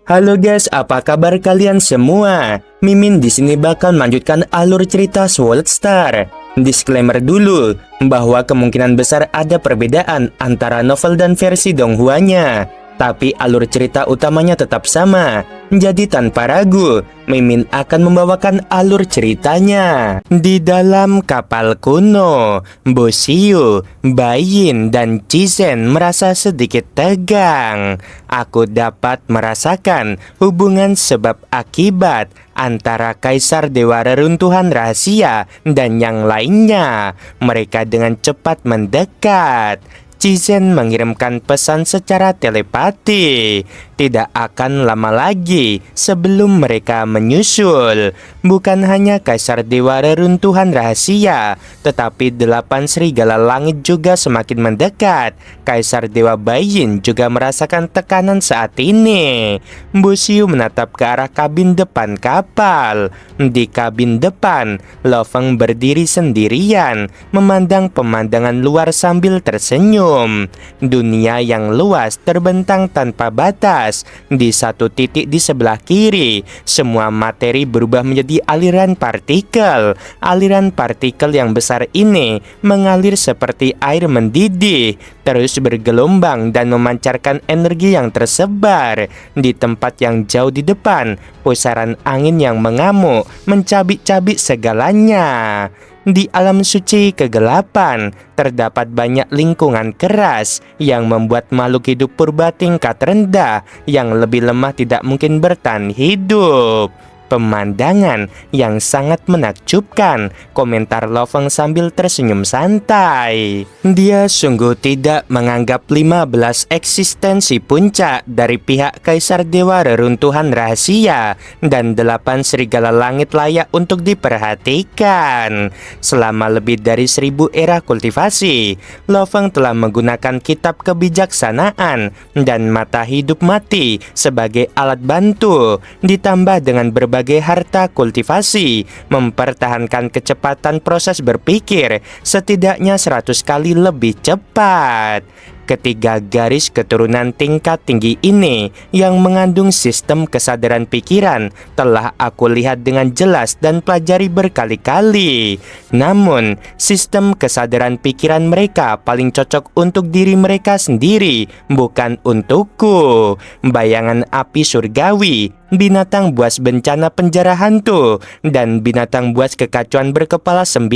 Halo guys, apa kabar kalian semua? Mimin di sini bakal melanjutkan alur cerita Sword Star. Disclaimer dulu, bahwa kemungkinan besar ada perbedaan antara novel dan versi Donghuanya. Tapi alur cerita utamanya tetap sama. Jadi tanpa ragu, Mimin akan membawakan alur ceritanya. Di dalam kapal kuno, Bosio, Baiyin, dan Cizen merasa sedikit tegang. Aku dapat merasakan hubungan sebab akibat antara Kaisar Dewa Reruntuhan Rahasia dan yang lainnya. Mereka dengan cepat mendekat. Cizen mengirimkan pesan secara telepati. Tidak akan lama lagi sebelum mereka menyusul. Bukan hanya Kaisar Dewa Reruntuhan Rahasia, tetapi 8 serigala langit juga semakin mendekat. Kaisar Dewa Baiyin juga merasakan tekanan saat ini. Bosio menatap ke arah kabin depan kapal. Di kabin depan, Lo Feng berdiri sendirian, memandang pemandangan luar sambil tersenyum. Dunia yang luas terbentang tanpa batas. Di satu titik di sebelah kiri, semua materi berubah menjadi aliran partikel. Aliran partikel yang besar ini mengalir seperti air mendidih, terus bergelombang dan memancarkan energi yang tersebar. Di tempat yang jauh di depan, pusaran angin yang mengamuk mencabik-cabik segalanya. Di alam suci kegelapan, terdapat banyak lingkungan keras yang membuat makhluk hidup purba tingkat rendah yang lebih lemah tidak mungkin bertahan hidup. Pemandangan yang sangat menakjubkan, komentar Lo Feng sambil tersenyum santai. Dia sungguh tidak menganggap 15 eksistensi puncak dari pihak Kaisar Dewa Reruntuhan Rahasia dan 8 serigala langit layak untuk diperhatikan. Selama lebih dari 1000 era kultivasi, Lo Feng telah menggunakan kitab kebijaksanaan dan mata hidup mati sebagai alat bantu, ditambah dengan berbagai harta kultivasi, mempertahankan kecepatan proses berpikir setidaknya 100 kali lebih cepat. Ketiga garis keturunan tingkat tinggi ini yang mengandung sistem kesadaran pikiran telah aku lihat dengan jelas dan pelajari berkali-kali. Namun, sistem kesadaran pikiran mereka paling cocok untuk diri mereka sendiri, bukan untukku. Bayangan api surgawi, binatang buas bencana penjara hantu, dan binatang buas kekacauan berkepala 9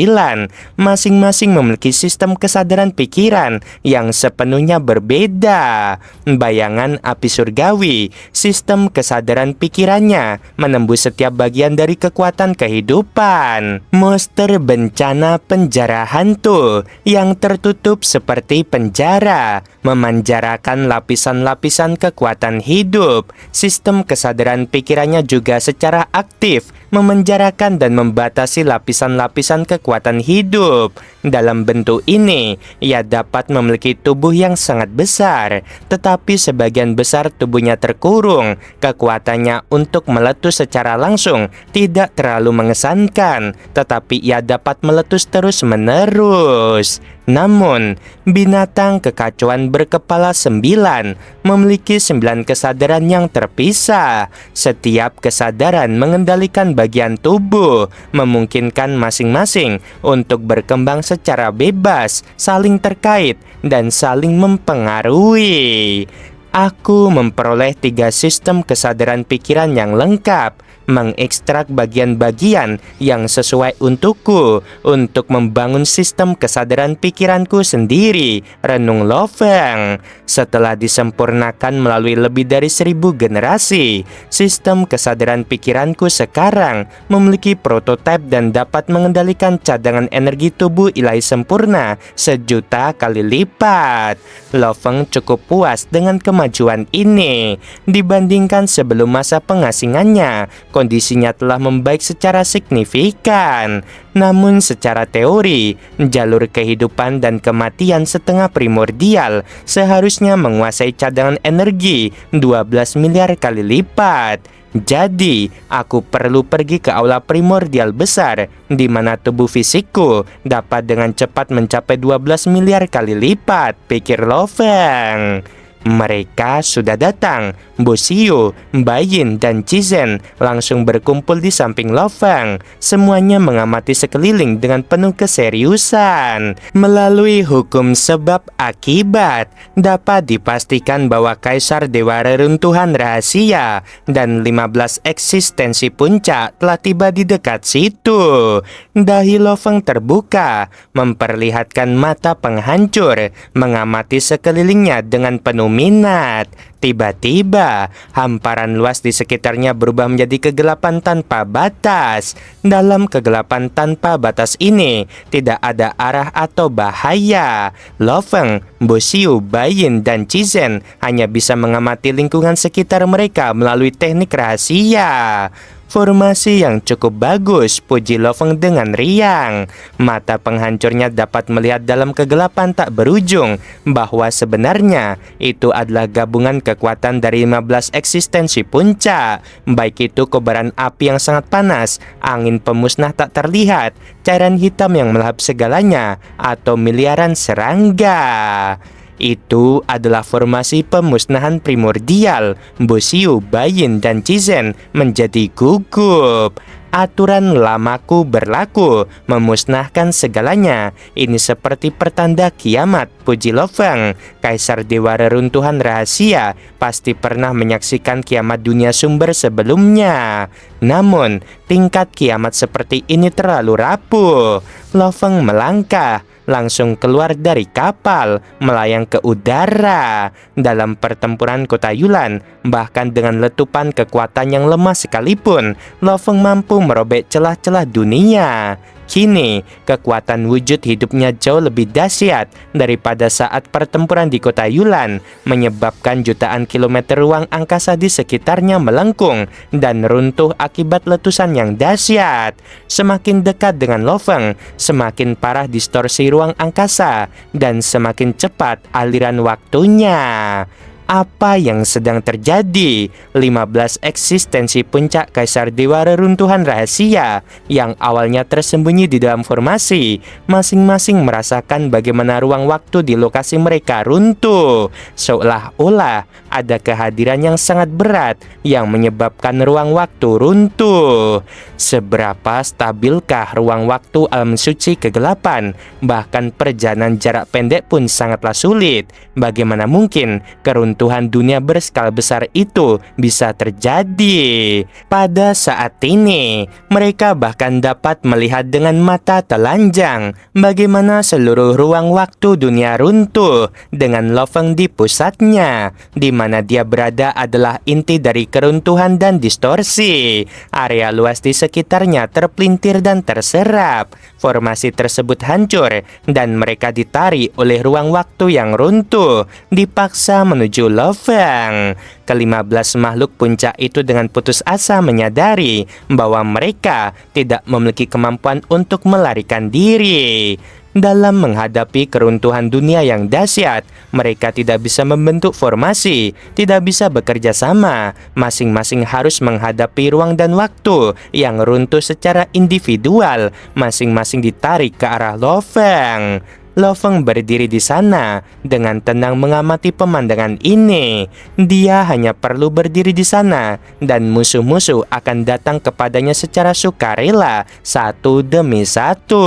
masing-masing memiliki sistem kesadaran pikiran yang sepenuhnya berbeda. Bayangan api surgawi, sistem kesadaran pikirannya menembus setiap bagian dari kekuatan kehidupan. Monster bencana penjara hantu yang tertutup seperti penjara, memanjarakan lapisan-lapisan kekuatan hidup. Sistem kesadaran pikirannya juga secara aktif memenjarakan dan membatasi lapisan-lapisan kekuatan hidup. Dalam bentuk ini, ia dapat memiliki tubuh yang sangat besar, tetapi sebagian besar tubuhnya terkurung. Kekuatannya untuk meletus secara langsung tidak terlalu mengesankan, tetapi ia dapat meletus terus-menerus. Namun, binatang kekacauan berkepala 9 memiliki 9 kesadaran yang terpisah. Setiap kesadaran mengendalikan bagian tubuh, memungkinkan masing-masing untuk berkembang secara bebas, saling terkait, dan saling mempengaruhi. Aku memperoleh 3 sistem kesadaran pikiran yang lengkap, mengekstrak bagian-bagian yang sesuai untukku untuk membangun sistem kesadaran pikiranku sendiri, renung Lo Feng. Setelah disempurnakan melalui lebih dari 1000 generasi, sistem kesadaran pikiranku sekarang memiliki prototipe dan dapat mengendalikan cadangan energi tubuh ilahi sempurna 1.000.000 kali lipat. Lo Feng cukup puas dengan kemajuan ini. Dibandingkan sebelum masa pengasingannya, kondisinya telah membaik secara signifikan. Namun secara teori, jalur kehidupan dan kematian setengah primordial seharusnya menguasai cadangan energi 12 miliar kali lipat. Jadi, aku perlu pergi ke aula primordial besar, di mana tubuh fisikku dapat dengan cepat mencapai 12 miliar kali lipat, pikir Lo Feng. Mereka sudah datang. Bosio, Bayin, dan Cizen langsung berkumpul di samping Lo Feng. Semuanya mengamati sekeliling dengan penuh keseriusan. Melalui hukum sebab akibat, dapat dipastikan bahwa Kaisar Dewa Reruntuhan Rahasia dan 15 eksistensi puncak telah tiba di dekat situ. Dahi Lo Feng terbuka, memperlihatkan mata penghancur, mengamati sekelilingnya dengan penuh minat. Tiba-tiba, hamparan luas di sekitarnya berubah menjadi kegelapan tanpa batas. Dalam kegelapan tanpa batas ini, tidak ada arah atau bahaya. Lo Feng, Bosio, Bayin, dan Cizen hanya bisa mengamati lingkungan sekitar mereka melalui teknik rahasia. Formasi yang cukup bagus, puji Lo Feng dengan riang. Mata penghancurnya dapat melihat dalam kegelapan tak berujung bahwa sebenarnya itu adalah gabungan kekuatan dari 15 eksistensi puncak. Baik itu kobaran api yang sangat panas, angin pemusnah tak terlihat, cairan hitam yang melahap segalanya, atau miliaran serangga. Itu adalah formasi pemusnahan primordial. Bosio, Bayin, dan Cizen menjadi gugup. Aturan lamaku berlaku, memusnahkan segalanya. Ini seperti pertanda kiamat, puji Lo Feng. Kaisar Dewa Reruntuhan Rahasia pasti pernah menyaksikan kiamat dunia sumber sebelumnya. Namun, tingkat kiamat seperti ini terlalu rapuh. Lo Feng melangkah, langsung keluar dari kapal, melayang ke udara. Dalam pertempuran Kota Yulan, bahkan dengan letupan kekuatan yang lemah sekalipun, Lo Feng mampu merobek celah-celah dunia. Kini, kekuatan wujud hidupnya jauh lebih dahsyat daripada saat pertempuran di Kota Yulan, menyebabkan jutaan kilometer ruang angkasa di sekitarnya melengkung dan runtuh akibat letusan yang dahsyat. Semakin dekat dengan Lo Feng, semakin parah distorsi ruang angkasa dan semakin cepat aliran waktunya. Apa yang sedang terjadi? 15 eksistensi puncak Kaisar Dewa Reruntuhan Rahasia yang awalnya tersembunyi di dalam formasi, masing-masing merasakan bagaimana ruang waktu di lokasi mereka runtuh. Seolah-olah ada kehadiran yang sangat berat yang menyebabkan ruang waktu runtuh. Seberapa stabilkah ruang waktu alam suci kegelapan? Bahkan perjalanan jarak pendek pun sangatlah sulit. Bagaimana mungkin keruntuhan dunia berskala besar itu bisa terjadi? Pada saat ini, mereka bahkan dapat melihat dengan mata telanjang bagaimana seluruh ruang waktu dunia runtuh dengan Lo Feng di pusatnya. Di mana dia berada adalah inti dari keruntuhan dan distorsi. Area luas di sekitarnya terpelintir dan terserap. Formasi tersebut hancur dan mereka ditarik oleh ruang waktu yang runtuh, dipaksa menuju Lo Feng. Ke-15 makhluk puncak itu dengan putus asa menyadari bahwa mereka tidak memiliki kemampuan untuk melarikan diri. Dalam menghadapi keruntuhan dunia yang dahsyat, mereka tidak bisa membentuk formasi, tidak bisa bekerja sama. Masing-masing harus menghadapi ruang dan waktu yang runtuh secara individual. Masing-masing ditarik ke arah Lo Feng. Lo Feng berdiri di sana dengan tenang mengamati pemandangan ini. Dia hanya perlu berdiri di sana dan musuh-musuh akan datang kepadanya secara sukarela, satu demi satu.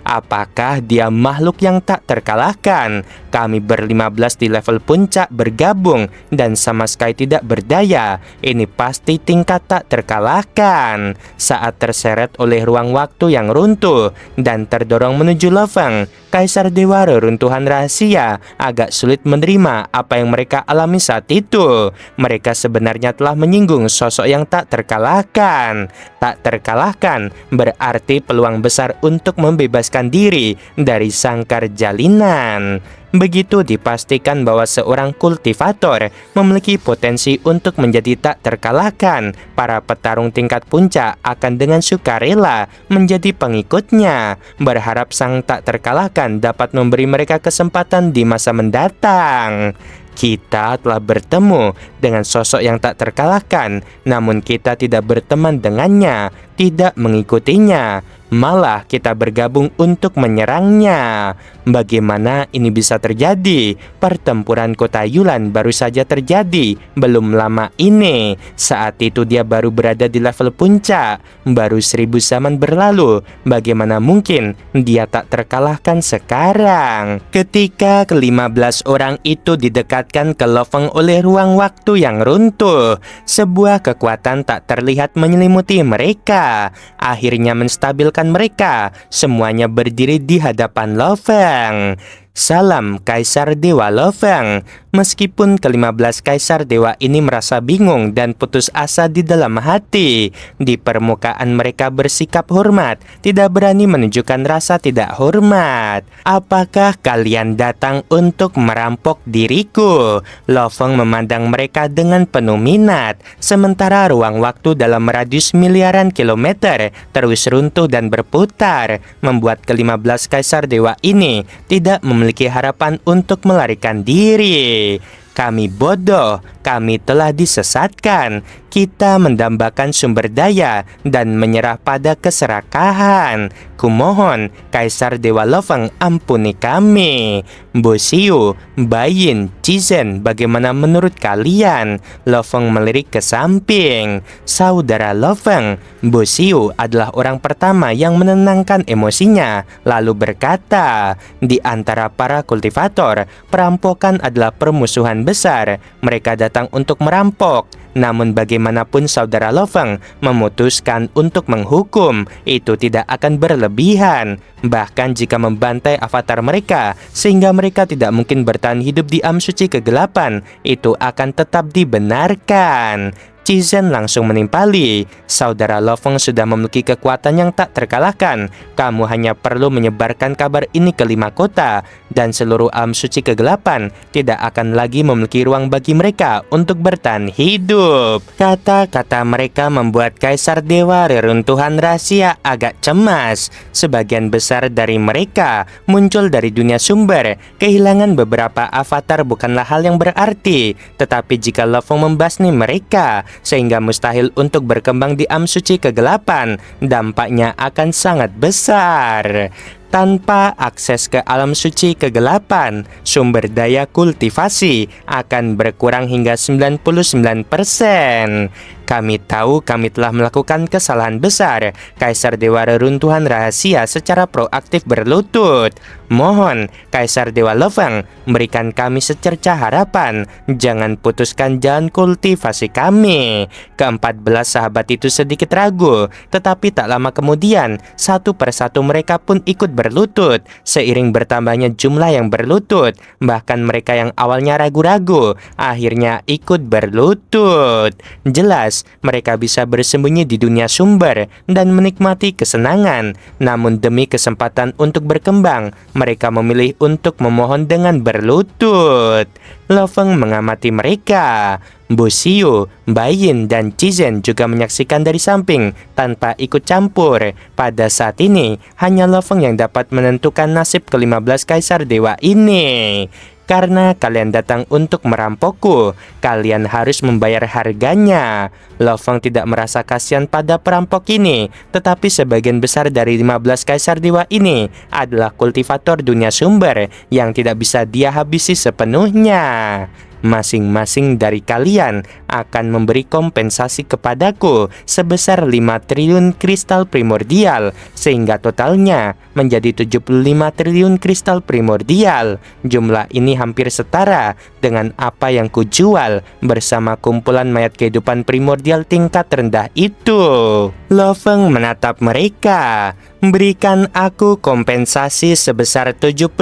Apakah dia makhluk yang tak terkalahkan? Kami ber-15 di level puncak bergabung dan sama sekali tidak berdaya. Ini pasti tingkat tak terkalahkan. Saat terseret oleh ruang waktu yang runtuh dan terdorong menuju Lo Feng, Kaisar Dewa Reruntuhan Rahasia agak sulit menerima apa yang mereka alami saat itu. Mereka sebenarnya telah menyinggung sosok yang tak terkalahkan. Tak terkalahkan berarti peluang besar untuk membebaskan diri dari sangkar jalinan. Begitu dipastikan bahwa seorang kultivator memiliki potensi untuk menjadi tak terkalahkan, para petarung tingkat puncak akan dengan sukarela menjadi pengikutnya, berharap sang tak terkalahkan dapat memberi mereka kesempatan di masa mendatang. Kita telah bertemu dengan sosok yang tak terkalahkan, namun kita tidak berteman dengannya, tidak mengikutinya. malah kita bergabung untuk menyerangnya. Bagaimana ini bisa terjadi? Pertempuran kota Yulan baru saja terjadi belum lama ini. Saat itu dia baru berada di level puncak. Baru 1000 zaman berlalu. Bagaimana mungkin dia tak terkalahkan sekarang? Ketika ke-15 orang itu didekatkan ke Lo Feng oleh ruang waktu yang runtuh, sebuah kekuatan tak terlihat menyelimuti mereka. Akhirnya menstabilkan mereka. Semuanya berdiri di hadapan Lo Feng. Salam Kaisar Dewa Lo Feng. Meskipun ke-15 Kaisar Dewa ini merasa bingung dan putus asa di dalam hati, di permukaan mereka bersikap hormat, tidak berani menunjukkan rasa tidak hormat. Apakah kalian datang untuk merampok diriku? Lo Feng memandang mereka dengan penuh minat, sementara ruang waktu dalam radius miliaran kilometer terus runtuh dan berputar, membuat ke-15 Kaisar Dewa ini tidak memiliki harapan untuk melarikan diri. Kami bodoh, kami telah disesatkan. Kita mendambakan sumber daya dan menyerah pada keserakahan. Kumohon, Kaisar Dewa Lo Feng, ampuni kami. Bo Xiu, Baiyin, Cizen, bagaimana menurut kalian? Lo Feng melirik ke samping. Saudara Lo Feng, Bo Xiu adalah orang pertama yang menenangkan emosinya, lalu berkata, di antara para kultivator, perampokan adalah permusuhan besar. Mereka datang untuk merampok. Namun bagaimanapun saudara Lo Feng memutuskan untuk menghukum, itu tidak akan berlebihan. Bahkan jika membantai avatar mereka sehingga mereka tidak mungkin bertahan hidup di Am Suci Kegelapan, itu akan tetap dibenarkan. Cizen langsung menimpali. Saudara Lo Feng sudah memiliki kekuatan yang tak terkalahkan. Kamu hanya perlu menyebarkan kabar ini ke 5 kota, dan seluruh alam suci kegelapan tidak akan lagi memiliki ruang bagi mereka untuk bertahan hidup. Kata-kata mereka membuat Kaisar Dewa Reruntuhan Rahasia agak cemas. Sebagian besar dari mereka muncul dari dunia sumber. Kehilangan beberapa avatar bukanlah hal yang berarti, tetapi jika Lo Feng membasmi mereka sehingga mustahil untuk berkembang di Am Suci Kegelapan, dampaknya akan sangat besar. Tanpa akses ke alam suci kegelapan, sumber daya kultivasi akan berkurang hingga 99%. Kami tahu kami telah melakukan kesalahan besar. Kaisar Dewa Reruntuhan Rahasia secara proaktif berlutut. Mohon, Kaisar Dewa Lo Feng, berikan kami secerca harapan. Jangan putuskan jalan kultivasi kami. Ke-14 sahabat itu sedikit ragu, tetapi tak lama kemudian, satu persatu mereka pun ikut berlutut. Seiring bertambahnya jumlah yang berlutut, bahkan mereka yang awalnya ragu-ragu, akhirnya ikut berlutut. Jelas, mereka bisa bersembunyi di dunia sumber dan menikmati kesenangan. Namun demi kesempatan untuk berkembang, mereka memilih untuk memohon dengan berlutut. Lo Feng mengamati mereka. Bo Xiu, Baiyin, dan Cizen juga menyaksikan dari samping tanpa ikut campur. Pada saat ini, hanya Lo Feng yang dapat menentukan nasib ke-15 Kaisar Dewa ini. Karena kalian datang untuk merampokku, kalian harus membayar harganya. Lo Feng tidak merasa kasihan pada perampok ini, tetapi sebagian besar dari 15 Kaisar Dewa ini adalah kultivator dunia sumber yang tidak bisa dia habisi sepenuhnya. Masing-masing dari kalian akan memberi kompensasi kepadaku sebesar 5 triliun kristal primordial, sehingga totalnya menjadi 75 triliun kristal primordial. Jumlah ini hampir setara dengan apa yang kujual bersama kumpulan mayat kehidupan primordial tingkat rendah itu. Lo Feng menatap mereka. Berikan aku kompensasi sebesar 75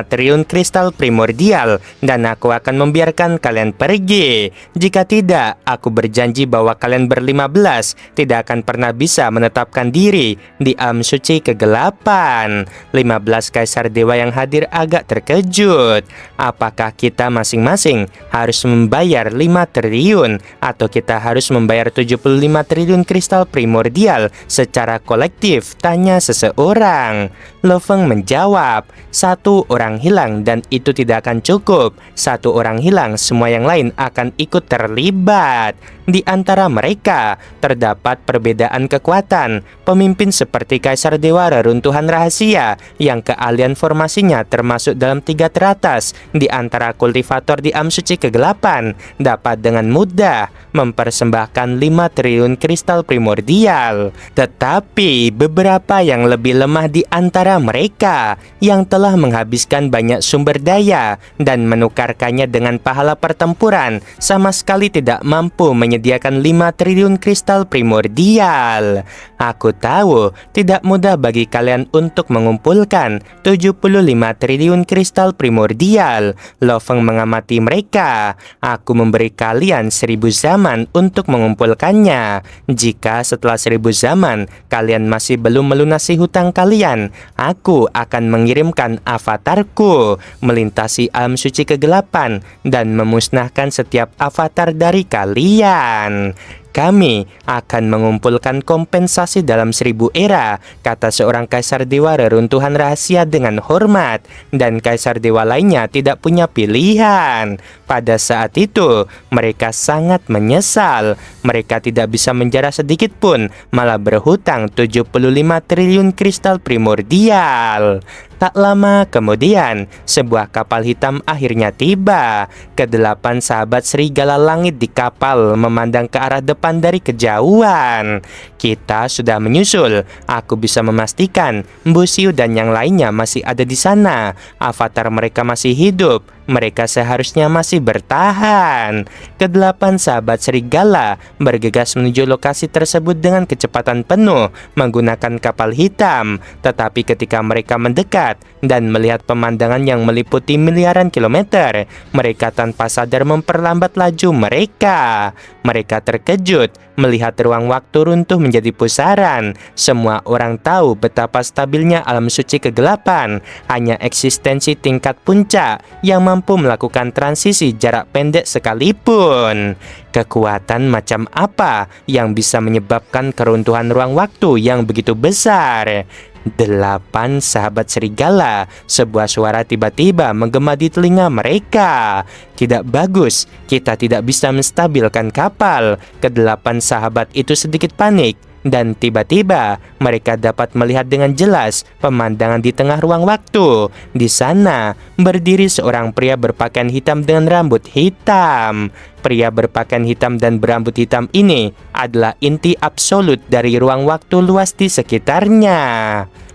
triliun kristal primordial dan aku akan membiarkan kalian pergi. Jika tidak, aku berjanji bahwa kalian ber-15 tidak akan pernah bisa menetapkan diri di alam suci kegelapan. 15 Kaisar Dewa yang hadir agak terkejut. Apakah kita masing-masing harus membayar 5 triliun atau kita harus membayar 75 triliun kristal primordial secara kolektif? Tanya seseorang. Lo Feng menjawab, 1 orang hilang dan itu tidak akan cukup. 1 orang hilang, semua yang lain akan ikut terlibat. Di antara mereka terdapat perbedaan kekuatan. Pemimpin seperti Kaisar Dewa Reruntuhan Rahasia yang keahlian formasinya termasuk dalam 3 teratas di antara kultivator di Am Suci Kegelapan dapat dengan mudah mempersembahkan 5 triliun kristal primordial. Tetapi beberapa yang lebih lemah di antara mereka yang telah menghabiskan banyak sumber daya dan menukarkannya dengan pahala pertempuran sama sekali tidak mampu menyediakan 5 triliun kristal primordial. Aku tahu tidak mudah bagi kalian untuk mengumpulkan 75 triliun kristal primordial. Lo Feng mengamati mereka. Aku memberi kalian 1000 zaman untuk mengumpulkannya. Jika setelah 1000 zaman kalian masih belum melunasi hutang kalian, aku akan mengirimkan avatarku melintasi alam suci kegelapan dan memusnahkan setiap avatar dari kalian. Kami akan mengumpulkan kompensasi dalam 1000 era, kata seorang Kaisar Dewa Reruntuhan Rahasia dengan hormat, dan Kaisar Dewa lainnya tidak punya pilihan. Pada saat itu, mereka sangat menyesal. Mereka tidak bisa menjara sedikit pun, malah berhutang 75 triliun kristal primordial. Tak lama kemudian, sebuah kapal hitam akhirnya tiba. Kedelapan sahabat serigala langit di kapal memandang ke arah depan dari kejauhan. Kita sudah menyusul. Aku bisa memastikan Mbu Xiu dan yang lainnya masih ada di sana. Avatar mereka masih hidup. Mereka seharusnya masih bertahan. Kedelapan sahabat serigala bergegas menuju lokasi tersebut dengan kecepatan penuh menggunakan kapal hitam. Tetapi ketika mereka mendekat dan melihat pemandangan yang meliputi miliaran kilometer, mereka tanpa sadar memperlambat laju mereka. Mereka terkejut melihat ruang waktu runtuh menjadi pusaran. Semua orang tahu betapa stabilnya alam suci kegelapan. Hanya eksistensi tingkat puncak yang mampu melakukan transisi jarak pendek sekalipun. Kekuatan macam apa yang bisa menyebabkan keruntuhan ruang waktu yang begitu besar? 8 sahabat serigala. Sebuah suara tiba-tiba menggema di telinga mereka. Tidak bagus, kita tidak bisa menstabilkan kapal. Kedelapan sahabat itu sedikit panik. Dan tiba-tiba mereka dapat melihat dengan jelas pemandangan di tengah ruang waktu. Di sana berdiri seorang pria berpakaian hitam dengan rambut hitam. Pria berpakaian hitam dan berambut hitam ini adalah inti absolut dari ruang waktu luas di sekitarnya.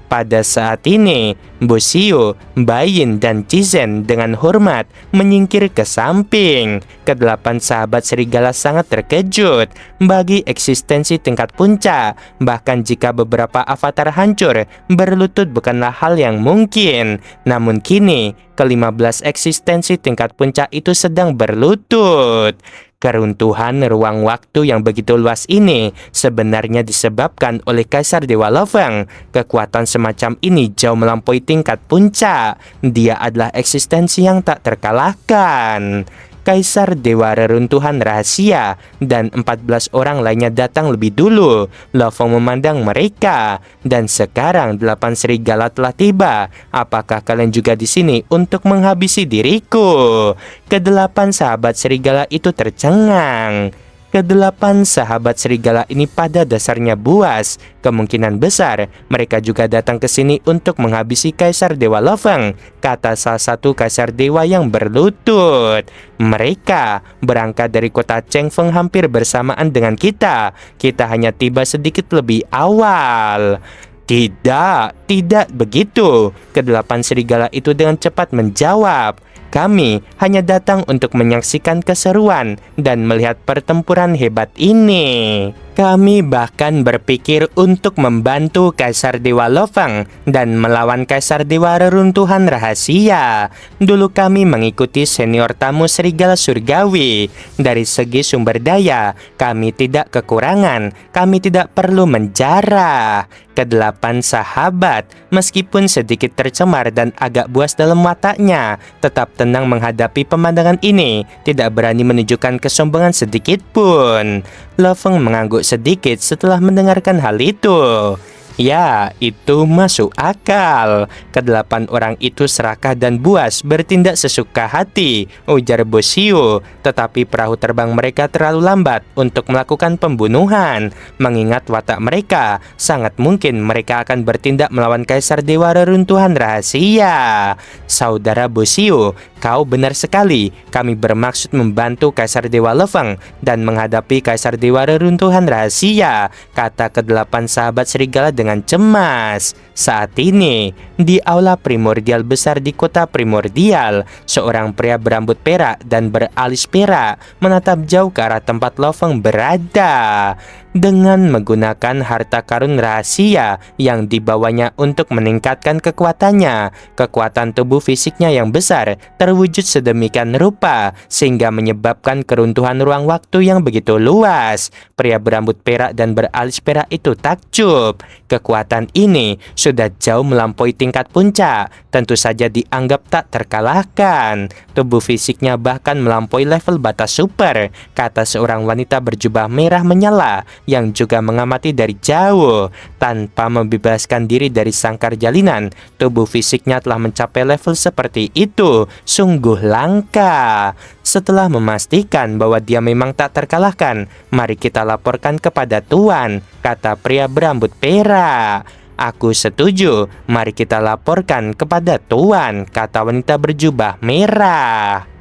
Pada saat ini, Mbu Xiu, Baiyin, dan Cizen dengan hormat menyingkir ke samping. Kedelapan sahabat serigala sangat terkejut bagi eksistensi tingkat puncak. Bahkan jika beberapa avatar hancur, berlutut bukanlah hal yang mungkin. Namun kini, ke-15 eksistensi tingkat puncak itu sedang berlutut. Keruntuhan ruang waktu yang begitu luas ini sebenarnya disebabkan oleh Kaisar Dewa Lo Feng. Kekuatan semacam ini jauh melampaui tingkat puncak. Dia adalah eksistensi yang tak terkalahkan. Kaisar Dewa Reruntuhan Rahasia dan 14 orang lainnya datang lebih dulu. Lo Feng memandang mereka. Dan sekarang 8 serigala telah tiba. Apakah kalian juga di sini untuk menghabisi diriku? Kedelapan sahabat serigala itu tercengang. Kedelapan sahabat serigala ini pada dasarnya buas. Kemungkinan besar mereka juga datang ke sini untuk menghabisi Kaisar Dewa Lo Feng, kata salah satu Kaisar Dewa yang berlutut. Mereka berangkat dari kota Cheng Feng hampir bersamaan dengan kita. Kita hanya tiba sedikit lebih awal. Tidak begitu. Kedelapan serigala itu dengan cepat menjawab. Kami hanya datang untuk menyaksikan keseruan dan melihat pertempuran hebat ini. Kami bahkan berpikir untuk membantu Kaisar Dewa Lo Feng dan melawan Kaisar Dewa Reruntuhan Rahasia. Dulu kami mengikuti senior tamu serigala surgawi. Dari segi sumber daya, kami tidak kekurangan. Kami tidak perlu menjarah. Kedelapan sahabat, meskipun sedikit tercemar dan agak buas dalam wataknya, tetap tenang menghadapi pemandangan ini. Tidak berani menunjukkan kesombongan sedikit pun. Lo Feng mengangguk sedikit setelah mendengarkan hal itu. Ya, itu masuk akal. Kedelapan orang itu serakah dan buas bertindak sesuka hati, ujar Bosio. Tetapi perahu terbang mereka terlalu lambat untuk melakukan pembunuhan. Mengingat watak mereka, sangat mungkin mereka akan bertindak melawan Kaisar Dewa Reruntuhan Rahasia. Saudara Bosio, kau benar sekali. Kami bermaksud membantu Kaisar Dewa Leveng dan menghadapi Kaisar Dewa Reruntuhan Rahasia, kata kedelapan sahabat serigala dengan cemas. Saat ini, di aula primordial besar di kota primordial, seorang pria berambut perak dan beralis perak menatap jauh ke arah tempat Leveng berada. Dengan menggunakan harta karun rahasia yang dibawanya untuk meningkatkan kekuatannya, kekuatan tubuh fisiknya yang besar terwujud sedemikian rupa sehingga menyebabkan keruntuhan ruang waktu yang begitu luas. Pria berambut perak dan beralis perak itu takjub. Kekuatan ini sudah jauh melampaui tingkat puncak, tentu saja dianggap tak terkalahkan. Tubuh fisiknya bahkan melampaui level batas super, kata seorang wanita berjubah merah menyala yang juga mengamati dari jauh. Tanpa membebaskan diri dari sangkar jalinan, tubuh fisiknya telah mencapai level seperti itu. Sungguh langka. Setelah memastikan bahwa dia memang tak terkalahkan, mari kita laporkan kepada Tuan, kata pria berambut perak. Aku setuju, mari kita laporkan kepada Tuan, kata wanita berjubah merah.